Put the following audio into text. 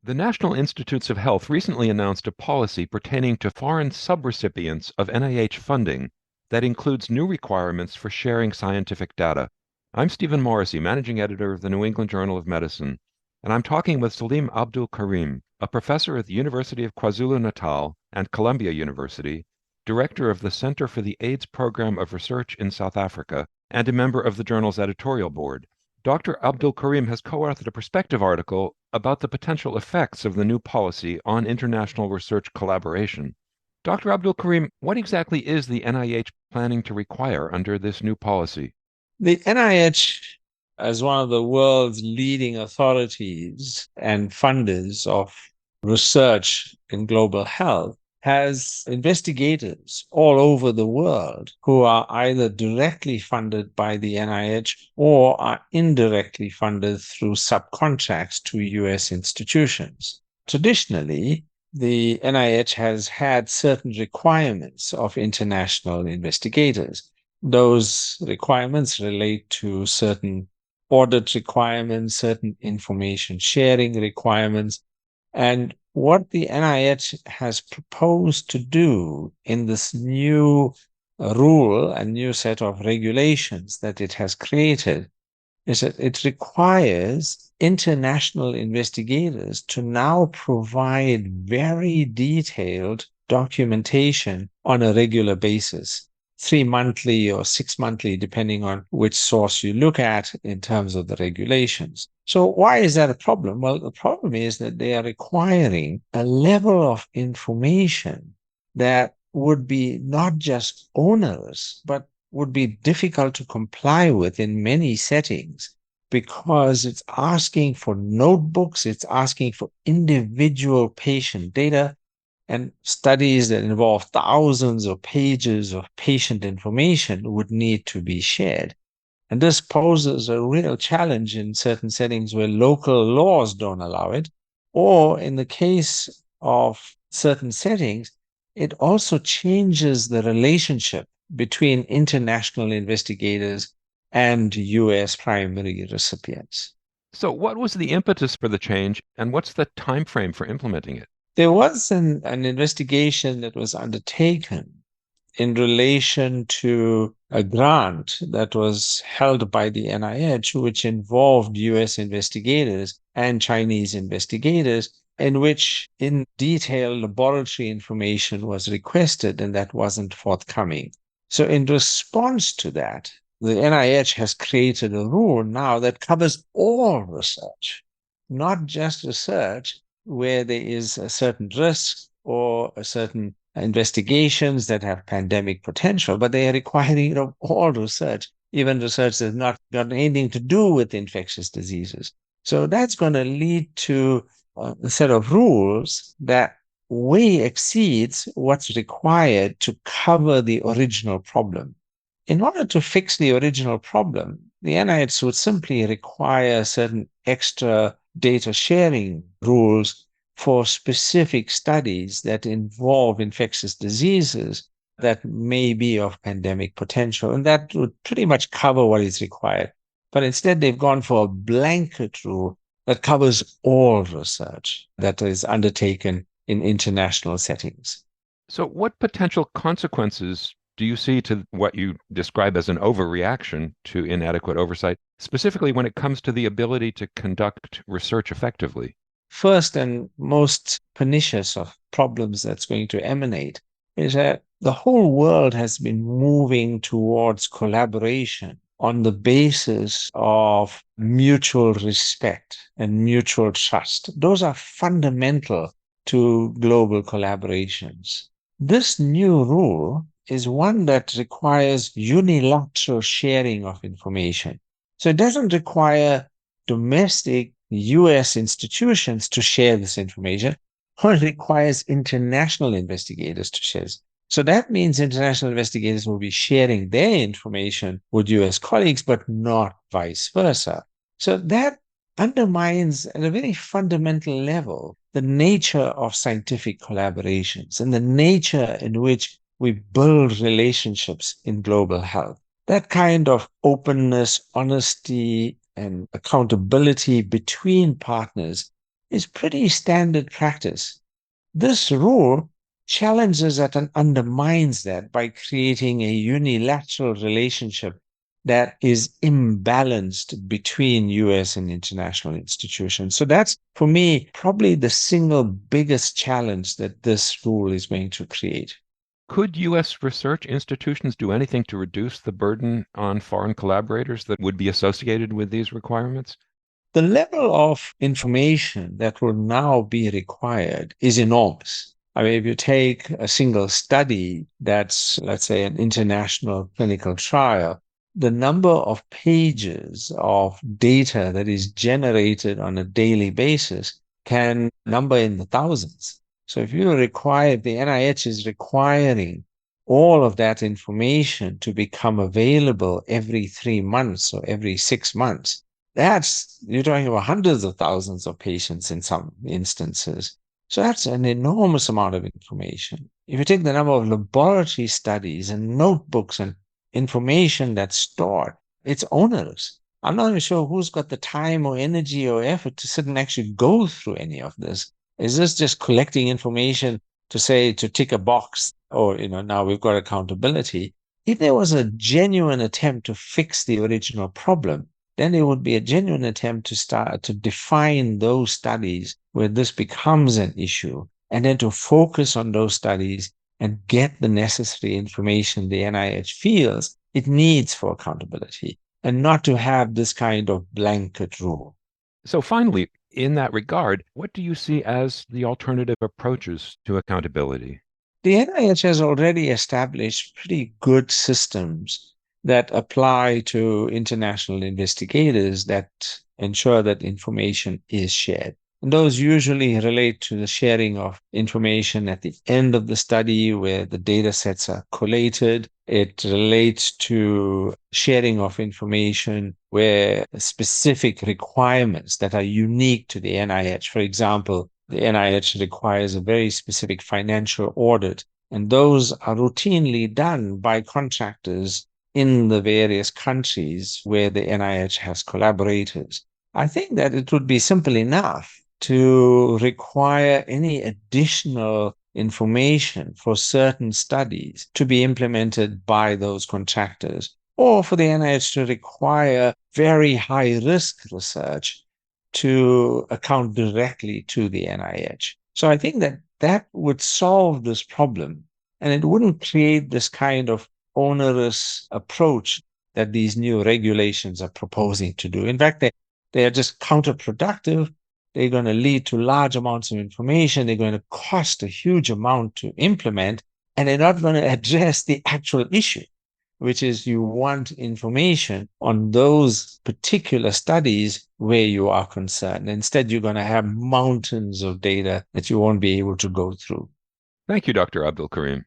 The National Institutes of Health recently announced a policy pertaining to foreign subrecipients of NIH funding that includes new requirements for sharing scientific data. I'm Stephen Morrissey, managing editor of the New England Journal of Medicine, and I'm talking with Salim Abdool Karim, a professor at the University of KwaZulu-Natal and Columbia University, director of the Center for the AIDS Program of Research in South Africa, and a member of the journal's editorial board. Dr. Abdool Karim has co-authored a perspective article about the potential effects of the new policy on international research collaboration. Dr. Abdool Karim, what exactly is the NIH planning to require under this new policy? The NIH, as one of the world's leading authorities and funders of research in global health, has investigators all over the world who are either directly funded by the NIH or are indirectly funded through subcontracts to US institutions. Traditionally, the NIH has had certain requirements of international investigators. Those requirements relate to certain audit requirements, certain information sharing requirements, and what the NIH has proposed to do in this new rule and new set of regulations that it has created is that it requires international investigators to now provide very detailed documentation on a regular basis, 3-monthly or 6-monthly, depending on which source you look at in terms of the regulations. So why is that a problem? Well, the problem is that they are requiring a level of information that would be not just onerous, but would be difficult to comply with in many settings, because it's asking for notebooks, it's asking for individual patient data, and studies that involve thousands of pages of patient information would need to be shared. And this poses a real challenge in certain settings where local laws don't allow it, or in the case of certain settings, it also changes the relationship between international investigators and US primary recipients. So what was the impetus for the change, and what's the time frame for implementing it? There was an investigation that was undertaken in relation to a grant that was held by the NIH, which involved US investigators and Chinese investigators, in which in detail laboratory information was requested, and that wasn't forthcoming. So in response to that, the NIH has created a rule now that covers all research, not just research where there is a certain risk or a certain investigations that have pandemic potential, but they are requiring all research, even research that's not got anything to do with infectious diseases. So that's going to lead to a set of rules that way exceeds what's required to cover the original problem. In order to fix the original problem, the NIH would simply require certain extra data sharing rules for specific studies that involve infectious diseases that may be of pandemic potential. And that would pretty much cover what is required. But instead, they've gone for a blanket rule that covers all research that is undertaken in international settings. So what potential consequences do you see to what you describe as an overreaction to inadequate oversight, specifically when it comes to the ability to conduct research effectively? First and most pernicious of problems that's going to emanate is that the whole world has been moving towards collaboration on the basis of mutual respect and mutual trust. Those are fundamental to global collaborations. This new rule is one that requires unilateral sharing of information. So it doesn't require domestic US institutions to share this information, or it requires international investigators to share this. So that means international investigators will be sharing their information with US colleagues, but not vice versa. So that undermines at a very fundamental level the nature of scientific collaborations and the nature in which we build relationships in global health. That kind of openness, honesty, and accountability between partners is pretty standard practice. This rule challenges that and undermines that by creating a unilateral relationship that is imbalanced between US and international institutions. So that's, for me, probably the single biggest challenge that this rule is going to create. Could U.S. research institutions do anything to reduce the burden on foreign collaborators that would be associated with these requirements? The level of information that will now be required is enormous. I mean, if you take a single study that's, let's say, an international clinical trial, the number of pages of data that is generated on a daily basis can number in the thousands. So if you require, the NIH is requiring all of that information to become available every 3 months or every 6 months, you're talking about hundreds of thousands of patients in some instances. So that's an enormous amount of information. If you take the number of laboratory studies and notebooks and information that's stored, it's onerous. I'm not even sure who's got the time or energy or effort to sit and actually go through any of this. Is this just collecting information to say, to tick a box, or, now we've got accountability? If there was a genuine attempt to fix the original problem, then it would be a genuine attempt to start to define those studies where this becomes an issue, and then to focus on those studies and get the necessary information the NIH feels it needs for accountability, and not to have this kind of blanket rule. So finally, in that regard, what do you see as the alternative approaches to accountability? The NIH has already established pretty good systems that apply to international investigators that ensure that information is shared. And those usually relate to the sharing of information at the end of the study where the data sets are collated. It relates to sharing of information where specific requirements that are unique to the NIH. For example, the NIH requires a very specific financial audit, and those are routinely done by contractors in the various countries where the NIH has collaborators. I think that it would be simple enough to require any additional information for certain studies to be implemented by those contractors, or for the NIH to require very high risk research to account directly to the NIH. So I think that that would solve this problem, and it wouldn't create this kind of onerous approach that these new regulations are proposing to do. In fact, they are just counterproductive. They're going to lead to large amounts of information. They're going to cost a huge amount to implement, and they're not going to address the actual issue, which is you want information on those particular studies where you are concerned. Instead, you're going to have mountains of data that you won't be able to go through. Thank you, Dr. Abdool Karim.